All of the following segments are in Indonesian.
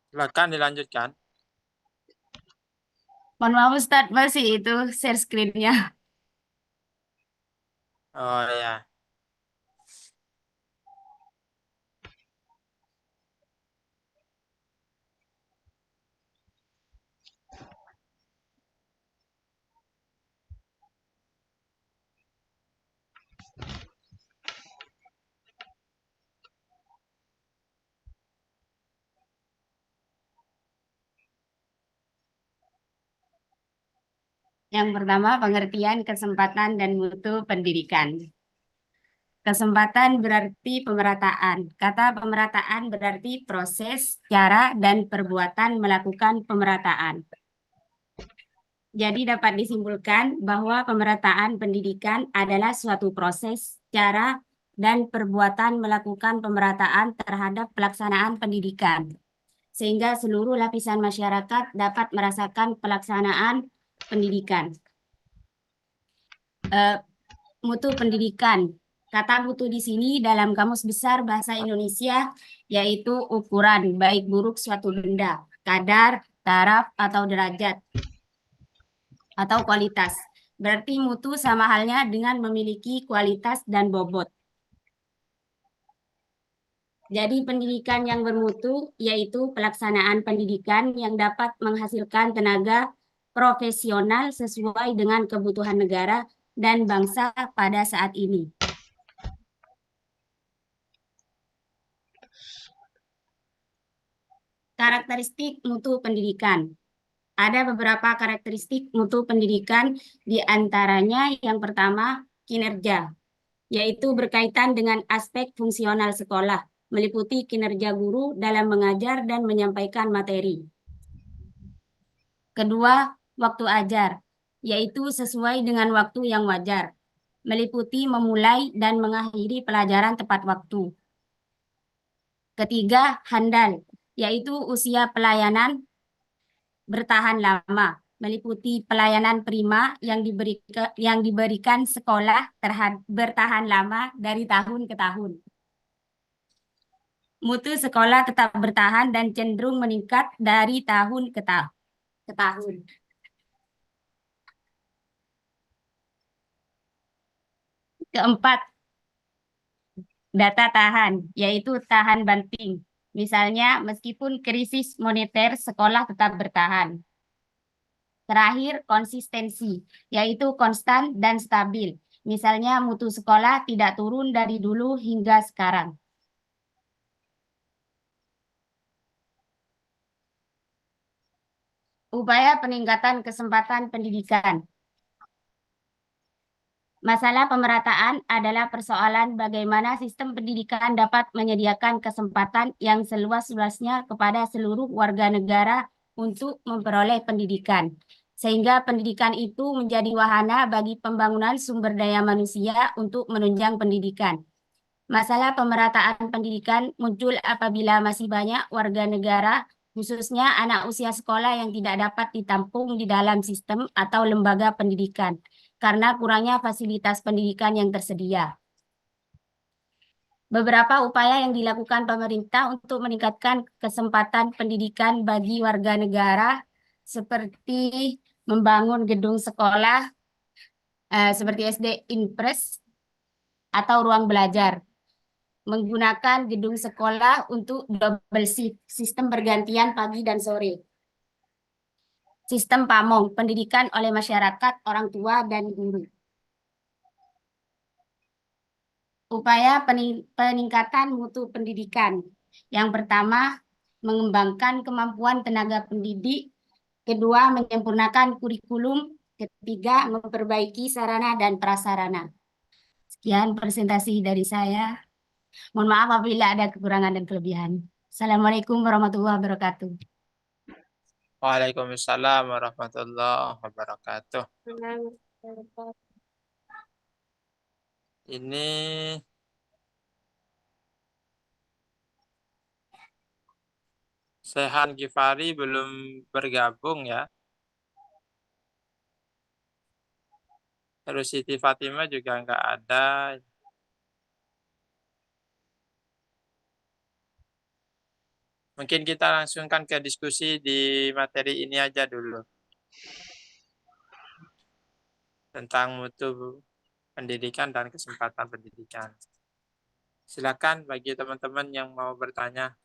Silakan dilanjutkan. Mohon maaf Ustadz, masih itu share screen-nya. Oh ya. Yang pertama, pengertian kesempatan dan mutu pendidikan. Kesempatan berarti pemerataan. Kata pemerataan berarti proses, cara, dan perbuatan melakukan pemerataan. Jadi dapat disimpulkan bahwa pemerataan pendidikan adalah suatu proses, cara, dan perbuatan melakukan pemerataan terhadap pelaksanaan pendidikan, sehingga seluruh lapisan masyarakat dapat merasakan pelaksanaan pendidikan. Eh, Mutu pendidikan. Kata mutu di sini dalam Kamus Besar Bahasa Indonesia yaitu ukuran baik buruk suatu benda, kadar, taraf, atau derajat, atau kualitas. Berarti mutu sama halnya dengan memiliki kualitas dan bobot. Jadi pendidikan yang bermutu yaitu pelaksanaan pendidikan yang dapat menghasilkan tenaga profesional sesuai dengan kebutuhan negara dan bangsa pada saat ini. Karakteristik mutu pendidikan. Ada beberapa karakteristik mutu pendidikan, di antaranya yang pertama kinerja, yaitu berkaitan dengan aspek fungsional sekolah, meliputi kinerja guru dalam mengajar dan menyampaikan materi. Kedua, waktu ajar, yaitu sesuai dengan waktu yang wajar, meliputi memulai dan mengakhiri pelajaran tepat waktu. Ketiga, handal, yaitu usia pelayanan bertahan lama, meliputi pelayanan prima yang diberikan sekolah bertahan lama dari tahun ke tahun. Mutu sekolah tetap bertahan dan cenderung meningkat dari tahun ke tahun. Keempat, data tahan, yaitu tahan banting. Misalnya, meskipun krisis moneter, sekolah tetap bertahan. Terakhir, konsistensi, yaitu konstan dan stabil. Misalnya, mutu sekolah tidak turun dari dulu hingga sekarang. Upaya peningkatan kesempatan pendidikan. Masalah pemerataan adalah persoalan bagaimana sistem pendidikan dapat menyediakan kesempatan yang seluas-luasnya kepada seluruh warga negara untuk memperoleh pendidikan, sehingga pendidikan itu menjadi wahana bagi pembangunan sumber daya manusia untuk menunjang pendidikan. Masalah pemerataan pendidikan muncul apabila masih banyak warga negara, khususnya anak usia sekolah yang tidak dapat ditampung di dalam sistem atau lembaga pendidikan, karena kurangnya fasilitas pendidikan yang tersedia. Beberapa upaya yang dilakukan pemerintah untuk meningkatkan kesempatan pendidikan bagi warga negara, seperti membangun gedung sekolah, seperti SD Inpres, atau ruang belajar, menggunakan gedung sekolah untuk double shift, sistem bergantian pagi dan sore. Sistem PAMONG, pendidikan oleh masyarakat, orang tua, dan guru. Upaya peningkatan mutu pendidikan. Yang pertama, mengembangkan kemampuan tenaga pendidik. Kedua, menyempurnakan kurikulum. Ketiga, memperbaiki sarana dan prasarana. Sekian presentasi dari saya. Mohon maaf apabila ada kekurangan dan kelebihan. Assalamualaikum warahmatullahi wabarakatuh. Waalaikumsalam warahmatullahi wabarakatuh. Ini Sehan Gifari belum bergabung ya. Terus Siti Fatimah juga nggak ada. Mungkin kita langsungkan ke diskusi di materi ini aja dulu. Tentang mutu pendidikan dan kesempatan pendidikan. Silakan bagi teman-teman yang mau bertanya.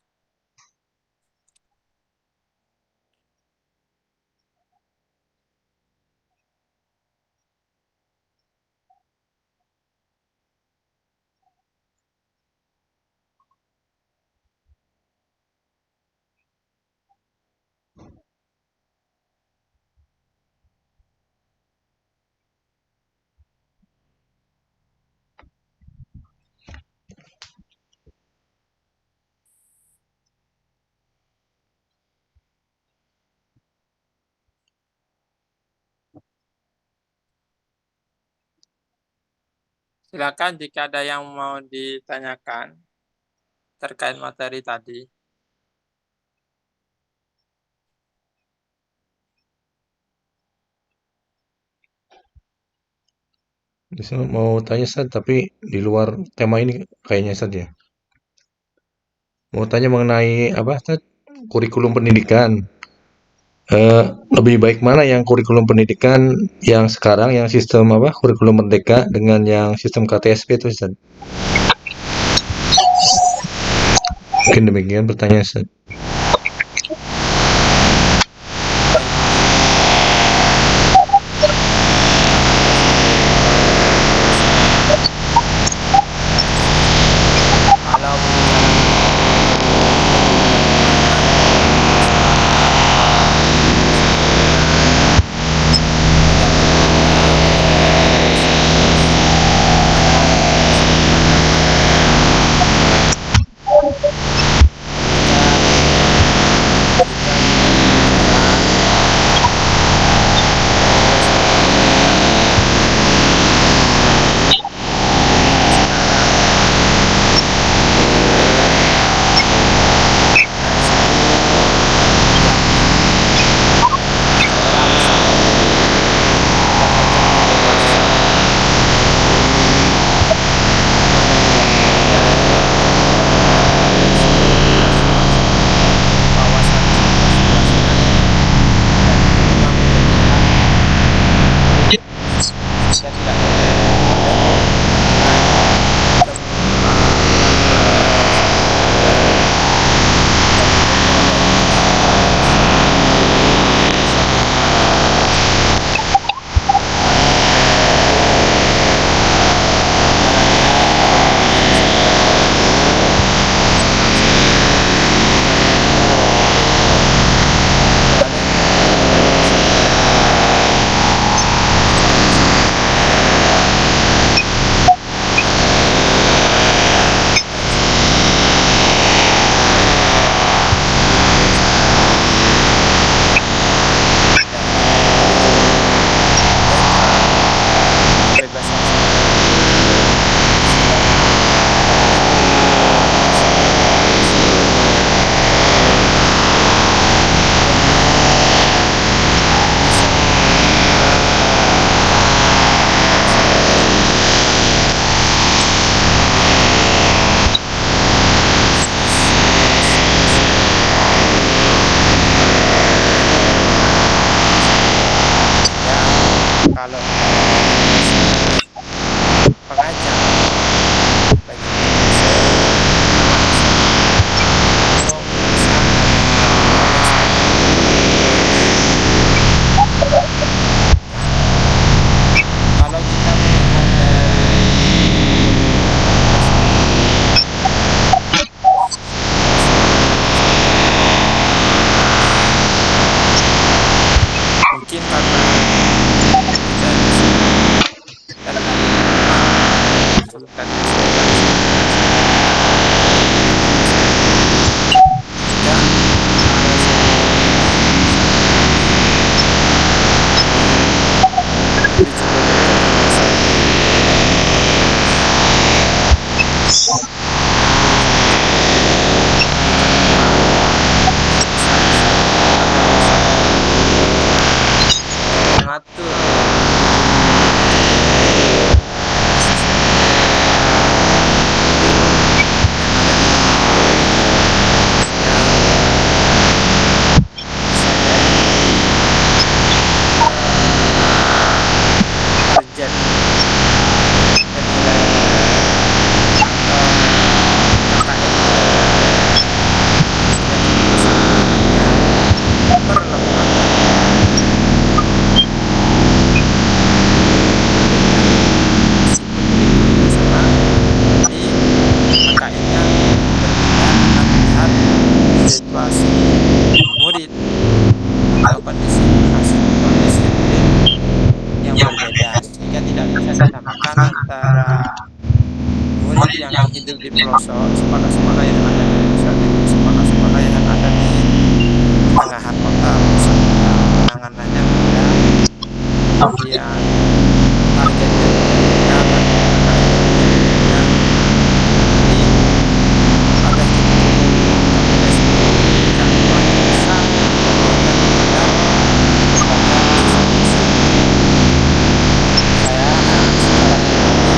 Silakan jika ada yang mau ditanyakan terkait materi tadi. Saya mau tanya Ustaz, tapi di luar tema ini kayaknya Ustaz ya. Mau tanya mengenai apa Ustaz? Kurikulum pendidikan. Eh, lebih baik mana yang kurikulum pendidikan yang sekarang, yang sistem apa? Kurikulum merdeka dengan yang sistem KTSP itu Ustaz? Mungkin demikian pertanyaan Ustaz. Kalau pengajar bagi kalau kita melihat mungkin karena tidak di pelosok, sekolah-sekolah yang ada di pusat, dengan sekolah-sekolah yang ada di tengahan kota, pusat kota. Penanganannya mudah, kemudian targetnya mudah, targetnya mudah. Jadi pada kurikulum KPSP jangkauan bisa memberikan kepada siswa-siswi. Saya secara pribadi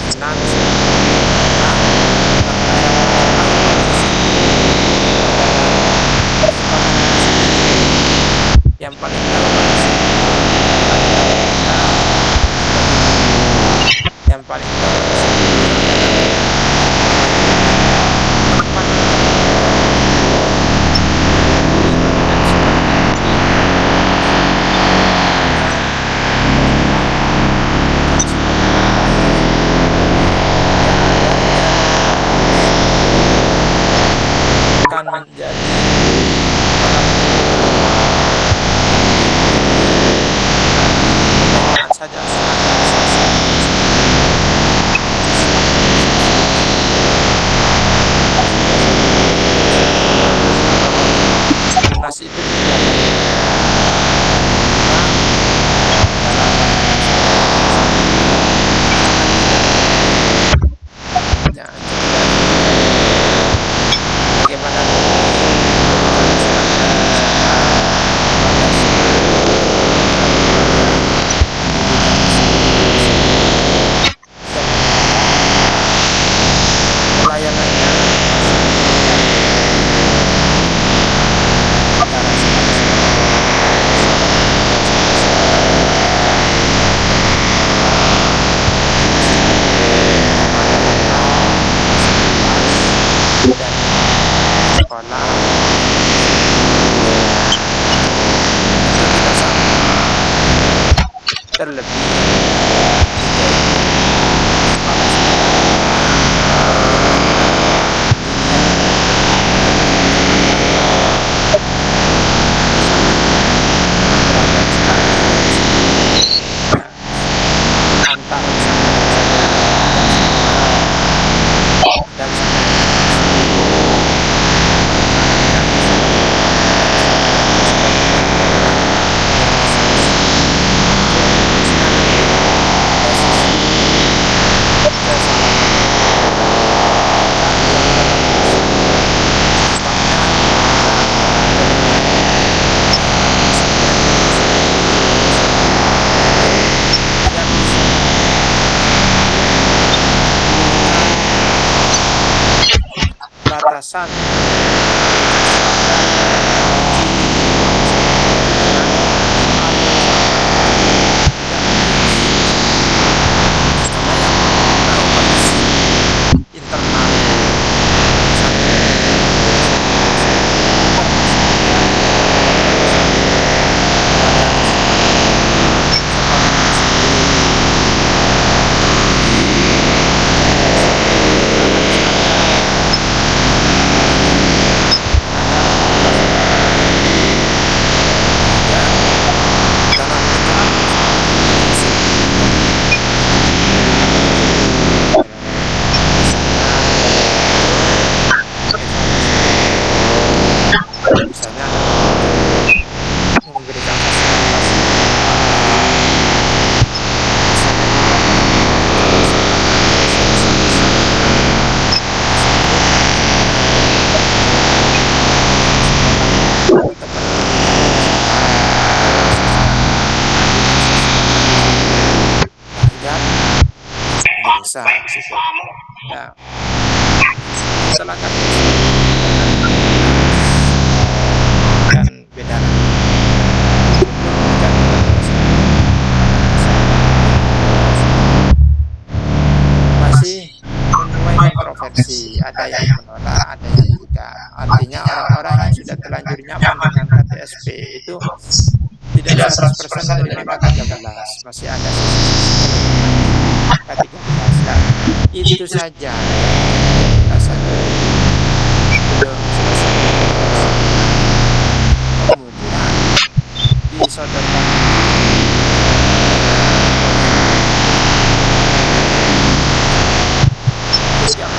senang karena yang paling tahu kondisi adalah sekolahnya sendiri. Yang paling tahu kondisi adalah kita sebagai guru. Yang paling tahu kondisi kapan kita dari sekolah nanti akan menjadi pembinaan saja standarisasi Munas itu tidak bagaimana memberikan standar di sana pada seluruh lembaga pendidikan di seluruh Indonesia. Pelayanannya masih berbeda antara sekolah-sekolah dan sekolah itu tidak sama. Terlebih jika itu sekolah-sekolah beragam sekali antar pesantren saja dan batasan internal misalnya memberikan fasilitas desa situ. Ya, setelah kami dan beda masih menuai kontroversi, ada yang menolak, ada yang tidak. Artinya orang-orang yang sudah terlanjur nyaman dengan KTSP itu tidak 100% menerima K13, masih ada sisi-sisi K13. Nah, itu saja belum selesai. Kemudian disodorkan yang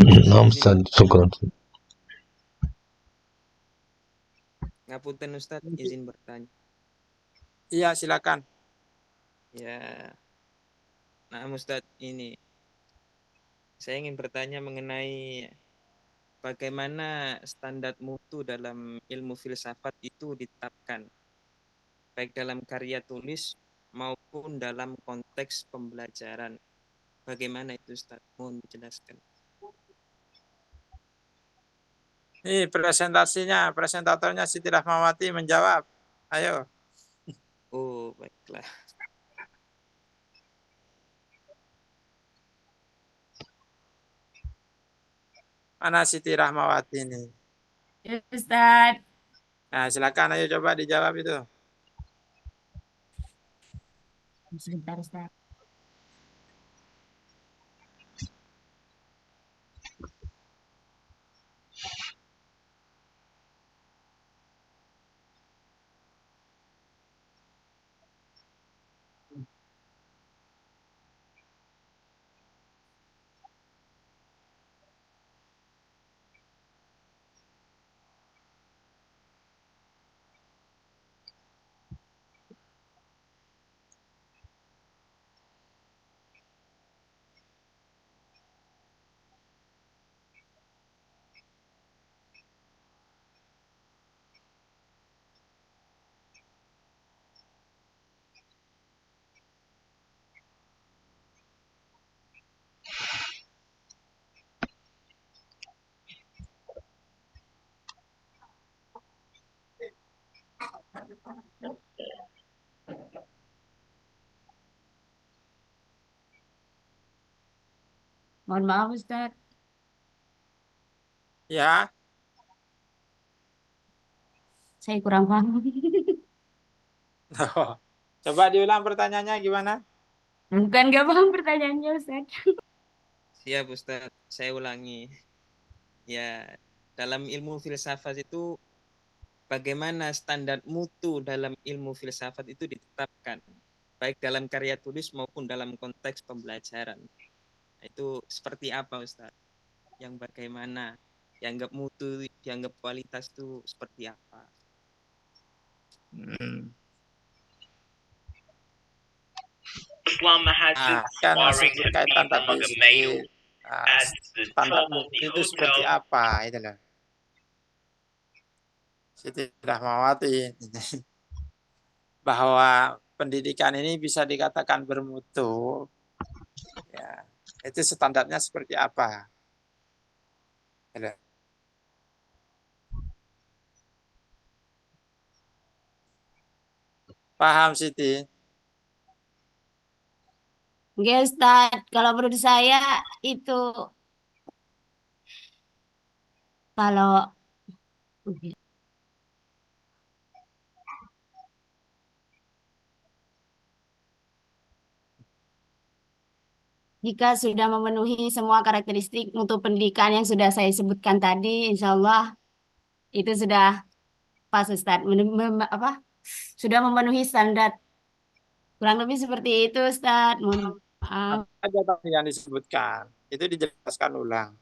Naam Izin Ustaz, syukran. ngapunten Ustadz, izin bertanya. Iya, silakan. Ya, nah Ustadz, ini saya ingin bertanya mengenai bagaimana standar mutu dalam ilmu filsafat itu ditetapkan, baik dalam karya tulis maupun dalam konteks pembelajaran. Bagaimana itu Ustaz? Mohon dijelaskan. Ini presentatornya Siti Rahmawati menjawab. Ayo. Oh, baiklah. Mana Siti Rahmawati ini? Ya, Ustaz. Nah, silakan ayo coba dijawab itu. Sebentar, Ustaz. Mohon maaf, Ustaz. Ya, Saya kurang paham. coba diulang pertanyaannya gimana? Bukan nggak paham pertanyaannya, Ustaz. Siap Ustaz, saya ulangi. Ya, dalam ilmu filsafat itu bagaimana standar mutu dalam ilmu filsafat itu ditetapkan, baik dalam karya tulis maupun dalam konteks pembelajaran. Itu seperti apa Ustaz? Yang bagaimana? Dianggap mutu, dianggap kualitas itu seperti apa? Islam has Nah, been kan masih sparring and berkaitan being among tadi a male as the standar top of the itu seperti hotel. apa itu loh. Siti Rahmawati bahwa pendidikan ini bisa dikatakan bermutu. Ya, itu standarnya seperti apa? Gitu. Paham Siti? Oke, Ustaz. Kalau menurut saya itu kalau jika sudah memenuhi semua karakteristik mutu pendidikan yang sudah saya sebutkan tadi, insya Allah itu sudah pas, Ustaz. Sudah memenuhi standar. Kurang lebih seperti itu, Ustaz. Mohon maaf. Apa aja tadi yang disebutkan? Itu dijelaskan ulang.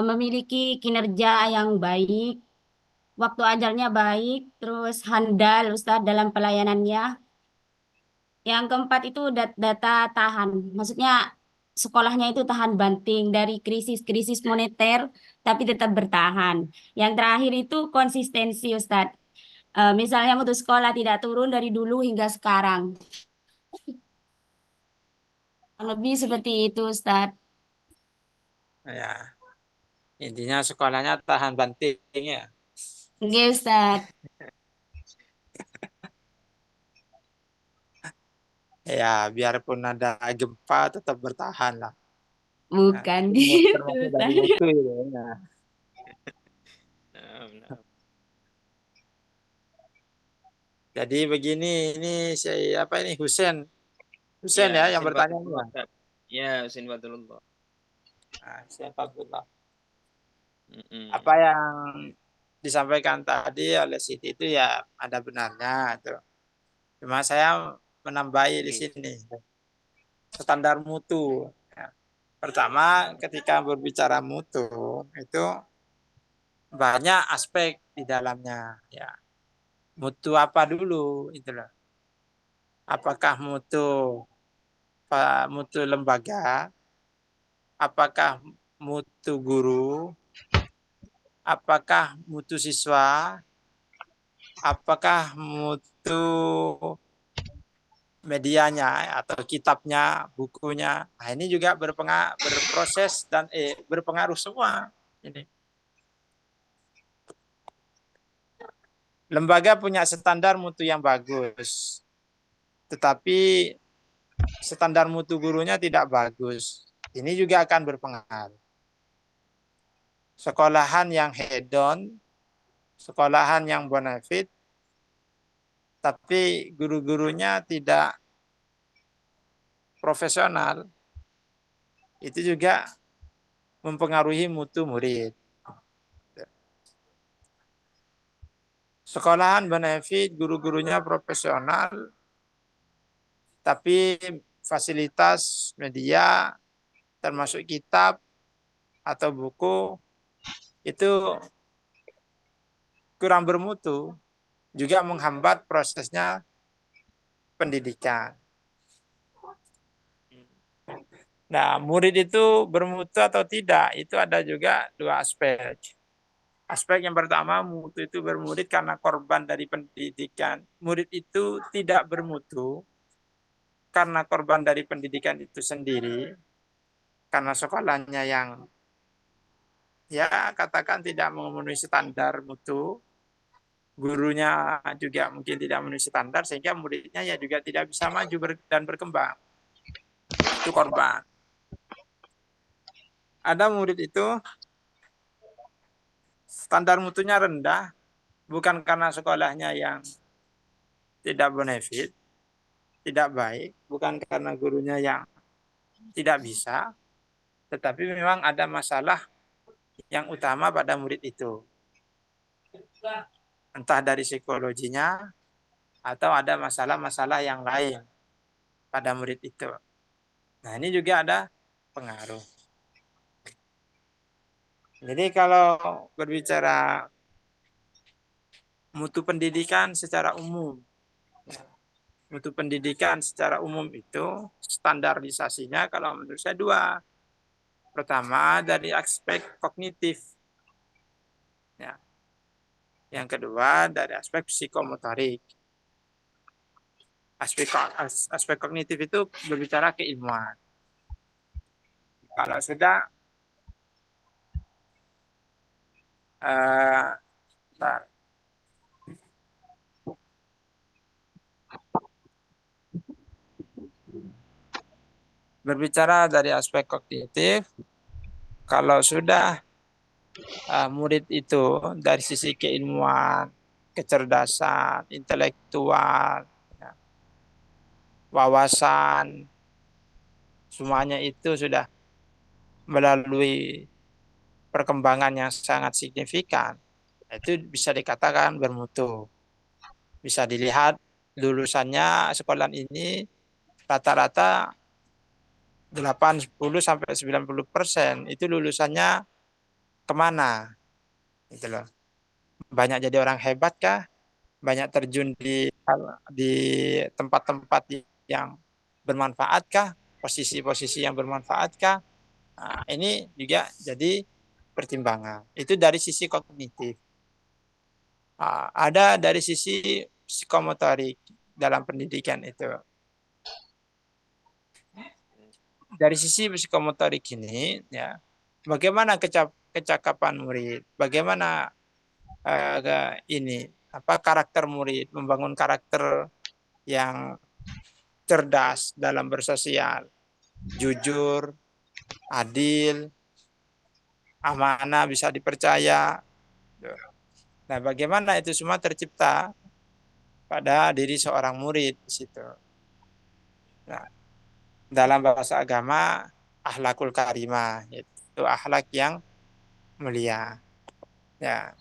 Memiliki kinerja yang baik, waktu ajarnya baik, terus handal Ustadz dalam pelayanannya. Yang keempat itu data tahan, maksudnya sekolahnya itu tahan banting dari krisis-krisis moneter, tapi tetap bertahan. Yang terakhir itu konsistensi Ustadz. Misalnya mutu sekolah tidak turun dari dulu hingga sekarang. Lebih seperti itu Ustadz. Ya, intinya sekolahnya tahan banting ya. Oke Ustadz. Ya, biarpun ada gempa tetap bertahan lah. Nah, Bukan itu gitu termasuk dari Ustadz. mutu itu. Nah, jadi begini, ini siapa ini Husen ya yang Husin bertanya Fatullah. Ya, Husin Fatullah. Nah, siapa Abdullah? Apa yang disampaikan tadi oleh Siti itu ya ada benarnya itu. Cuma saya menambahi di sini standar mutu. Ya. Pertama, ketika berbicara mutu itu banyak aspek di dalamnya. Ya, mutu apa dulu itu loh. Apakah mutu lembaga? Apakah mutu guru? Apakah mutu siswa? Apakah mutu medianya atau kitabnya, bukunya? Nah, ini juga berproses dan berpengaruh semua. Ini lembaga punya standar mutu yang bagus, tetapi standar mutu gurunya tidak bagus. Ini juga akan berpengaruh. Sekolahan yang hedon, sekolahan yang bonafit, tapi guru-gurunya tidak profesional, itu juga mempengaruhi mutu murid. Sekolahan benefit, guru-gurunya profesional, tapi fasilitas media, termasuk kitab atau buku, itu kurang bermutu, juga menghambat prosesnya pendidikan. Nah, murid itu bermutu atau tidak, itu ada juga dua aspek. Aspek yang pertama, mutu itu bermurid karena korban dari pendidikan. Murid itu tidak bermutu karena korban dari pendidikan itu sendiri, karena sekolahnya yang ya katakan tidak memenuhi standar mutu, gurunya juga mungkin tidak memenuhi standar, sehingga muridnya ya juga tidak bisa maju dan berkembang. Itu korban. Ada murid itu standar mutunya rendah, bukan karena sekolahnya yang tidak benefit, tidak baik, bukan karena gurunya yang tidak bisa, tetapi memang ada masalah yang utama pada murid itu. Entah dari psikologinya, atau ada masalah-masalah yang lain pada murid itu. Nah, ini juga ada pengaruh. Jadi kalau berbicara mutu pendidikan secara umum, mutu pendidikan secara umum itu standarisasinya kalau menurut saya dua. Pertama dari aspek kognitif, ya. Yang kedua dari aspek psikomotorik. Aspek kognitif itu berbicara keilmuan. Kalau sudah berbicara dari aspek kognitif, kalau sudah murid itu dari sisi keilmuan, kecerdasan, intelektual, ya, wawasan, semuanya itu sudah melalui perkembangan yang sangat signifikan, itu bisa dikatakan bermutu. Bisa dilihat lulusannya sekolah ini rata-rata 80-90% itu lulusannya kemana? Gitu loh. Banyak jadi orang hebat kah? Banyak terjun di tempat-tempat yang bermanfaat kah? Posisi-posisi yang bermanfaat kah? Nah, ini juga jadi pertimbangan. Itu dari sisi kognitif. Ada dari sisi psikomotorik dalam pendidikan itu. Dari sisi psikomotorik ini, ya, bagaimana kecakapan murid, bagaimana karakter murid, membangun karakter yang cerdas dalam bersosial, jujur, adil, amanah, bisa dipercaya. Nah, bagaimana itu semua tercipta pada diri seorang murid di situ. Nah, dalam bahasa agama, akhlakul karimah, itu akhlak yang mulia. Ya.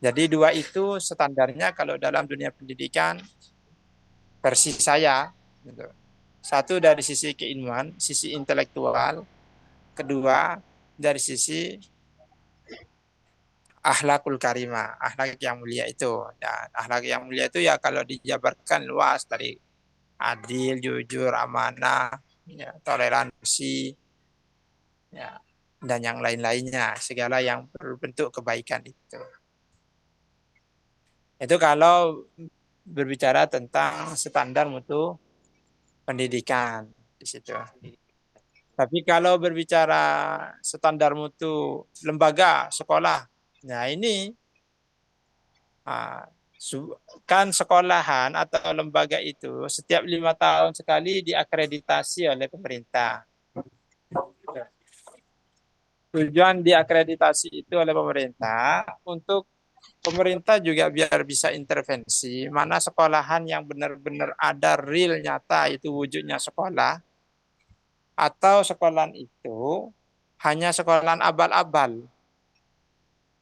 Jadi dua itu standarnya kalau dalam dunia pendidikan versi saya. Gitu. Satu dari sisi keilmuan, sisi intelektual. Kedua dari sisi akhlakul karimah, akhlak yang mulia itu. Dan akhlak yang mulia itu ya kalau dijabarkan luas dari adil, jujur, amanah, ya, toleransi, ya, dan yang lain-lainnya, segala yang berbentuk kebaikan itu. Itu kalau berbicara tentang standar mutu pendidikan di situ. Tapi kalau berbicara standar mutu lembaga sekolah, nah ini kan sekolahan atau lembaga itu setiap 5 tahun sekali diakreditasi oleh pemerintah. Tujuan diakreditasi itu oleh pemerintah untuk pemerintah juga biar bisa intervensi mana sekolahan yang benar-benar ada real nyata itu wujudnya sekolah atau sekolahan itu hanya sekolahan abal-abal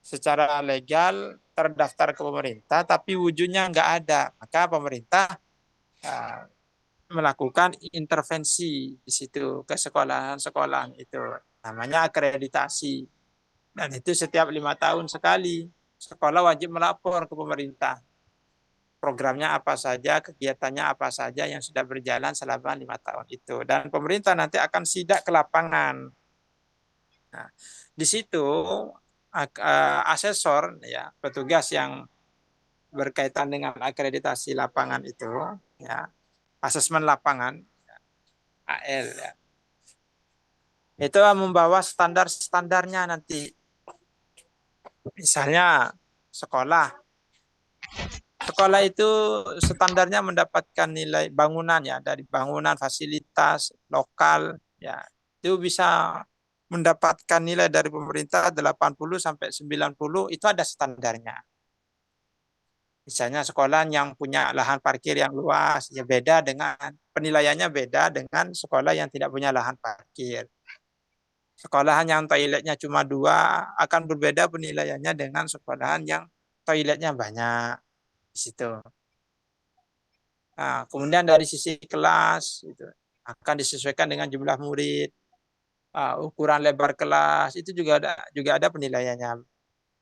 secara legal terdaftar ke pemerintah tapi wujudnya nggak ada maka pemerintah melakukan intervensi di situ ke sekolahan-sekolahan itu namanya akreditasi dan itu setiap 5 tahun sekali sekolah wajib melapor ke pemerintah programnya apa saja kegiatannya apa saja yang sudah berjalan selama 5 tahun itu dan pemerintah nanti akan sidak ke lapangan. Nah, di situ asesor ya petugas yang berkaitan dengan akreditasi lapangan itu ya asesmen lapangan AL ya. Itu membawa standar-standarnya nanti. Misalnya sekolah. Sekolah itu standarnya mendapatkan nilai bangunan ya dari bangunan fasilitas lokal ya. Itu bisa mendapatkan nilai dari pemerintah 80 sampai 90 itu ada standarnya. Misalnya sekolah yang punya lahan parkir yang luas, ya beda dengan penilaiannya beda dengan sekolah yang tidak punya lahan parkir. Sekolahan yang toiletnya cuma 2 akan berbeda penilaiannya dengan sekolahan yang toiletnya banyak di situ. Nah, kemudian dari sisi kelas itu akan disesuaikan dengan jumlah murid, ukuran lebar kelas itu juga ada penilaiannya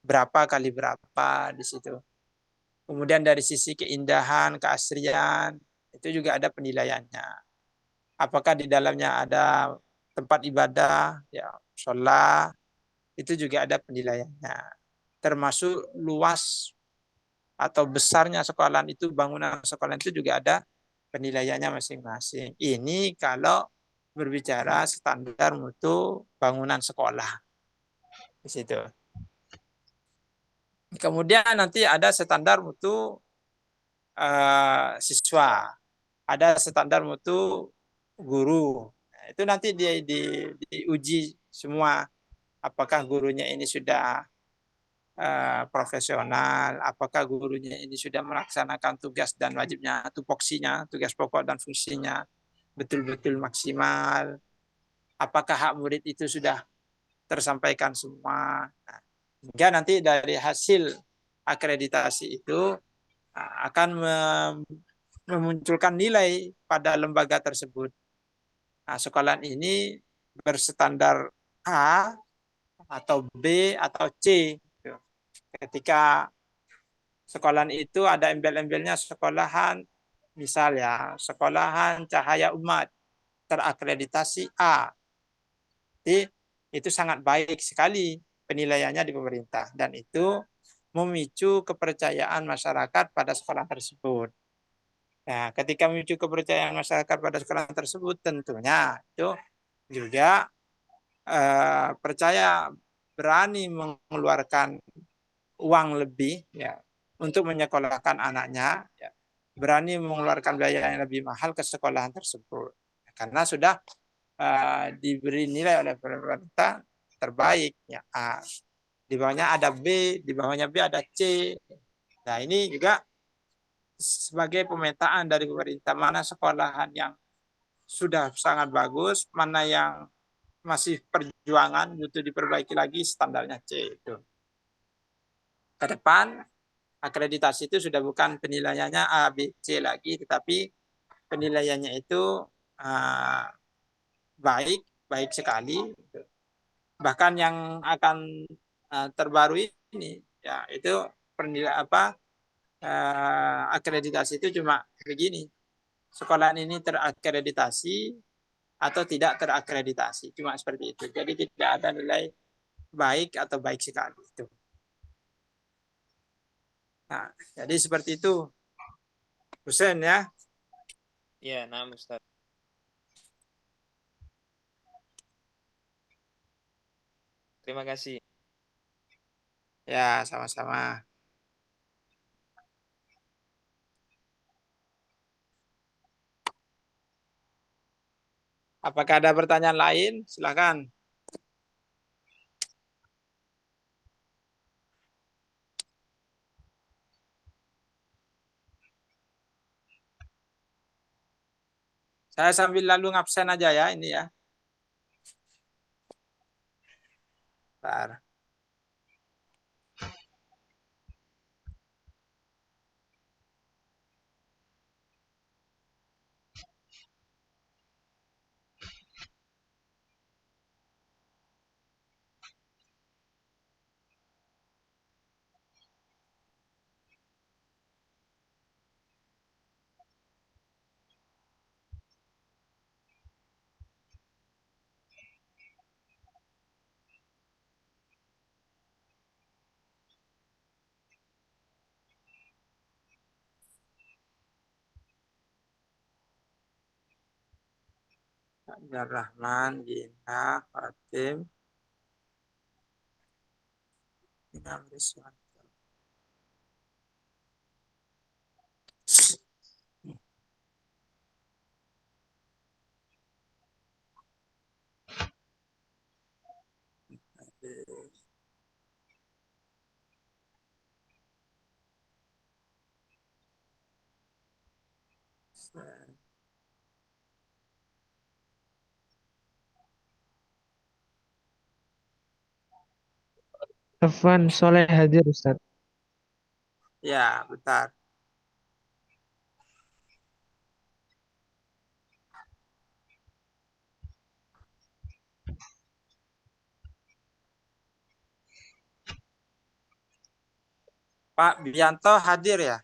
berapa kali berapa di situ. Kemudian dari sisi keindahan, keasrian, itu juga ada penilaiannya. Apakah di dalamnya ada tempat ibadah, ya, sholat, itu juga ada penilaiannya. Termasuk luas atau besarnya sekolahan itu, bangunan sekolahan itu juga ada penilaiannya masing-masing. Ini kalau berbicara standar mutu bangunan sekolah. Di situ. Kemudian nanti ada standar mutu siswa, ada standar mutu guru. Nah, itu nanti diuji semua apakah gurunya ini sudah profesional, apakah gurunya ini sudah melaksanakan tugas dan wajibnya, tupoksinya, tugas pokok dan fungsinya betul-betul maksimal, apakah hak murid itu sudah tersampaikan semua. Nah, hingga nanti dari hasil akreditasi itu akan memunculkan nilai pada lembaga tersebut. Nah, sekolahan ini berstandar A atau B atau C. Ketika sekolahan itu ada embel-embelnya sekolahan, misalnya sekolahan Cahaya Umat terakreditasi A. Jadi itu sangat baik sekali penilaiannya di pemerintah dan itu memicu kepercayaan masyarakat pada sekolah tersebut. Nah, ketika memicu kepercayaan masyarakat pada sekolah tersebut, tentunya itu juga percaya berani mengeluarkan uang lebih ya untuk menyekolahkan anaknya, ya, berani mengeluarkan biaya yang lebih mahal ke sekolahan tersebut karena sudah diberi nilai oleh pemerintah terbaik ya A. Di bawahnya ada B, di bawahnya B ada C. Nah, ini juga sebagai pemetaan dari pemerintah mana sekolahan yang sudah sangat bagus, mana yang masih perjuangan, butuh diperbaiki lagi standarnya C itu. Ke depan akreditasi itu sudah bukan penilaiannya A, B, C lagi, tetapi penilaiannya itu baik sekali. Bahkan yang akan terbaru ini, ya itu penilaian akreditasi itu cuma begini, sekolah ini terakreditasi atau tidak terakreditasi, cuma seperti itu. Jadi tidak ada nilai baik atau baik sekali itu. Nah, jadi seperti itu, Husen ya. Ya, nah Ustaz. Terima kasih. Ya, sama-sama. Apakah ada pertanyaan lain? Silakan. Saya sambil lalu ngabsen aja ya ini ya. Bentar. Abdul Rahman, Gina, Fatim, Gina Rizwan. Afwan Soleh hadir Ustaz. Ya, bentar. Pak Bianto hadir ya?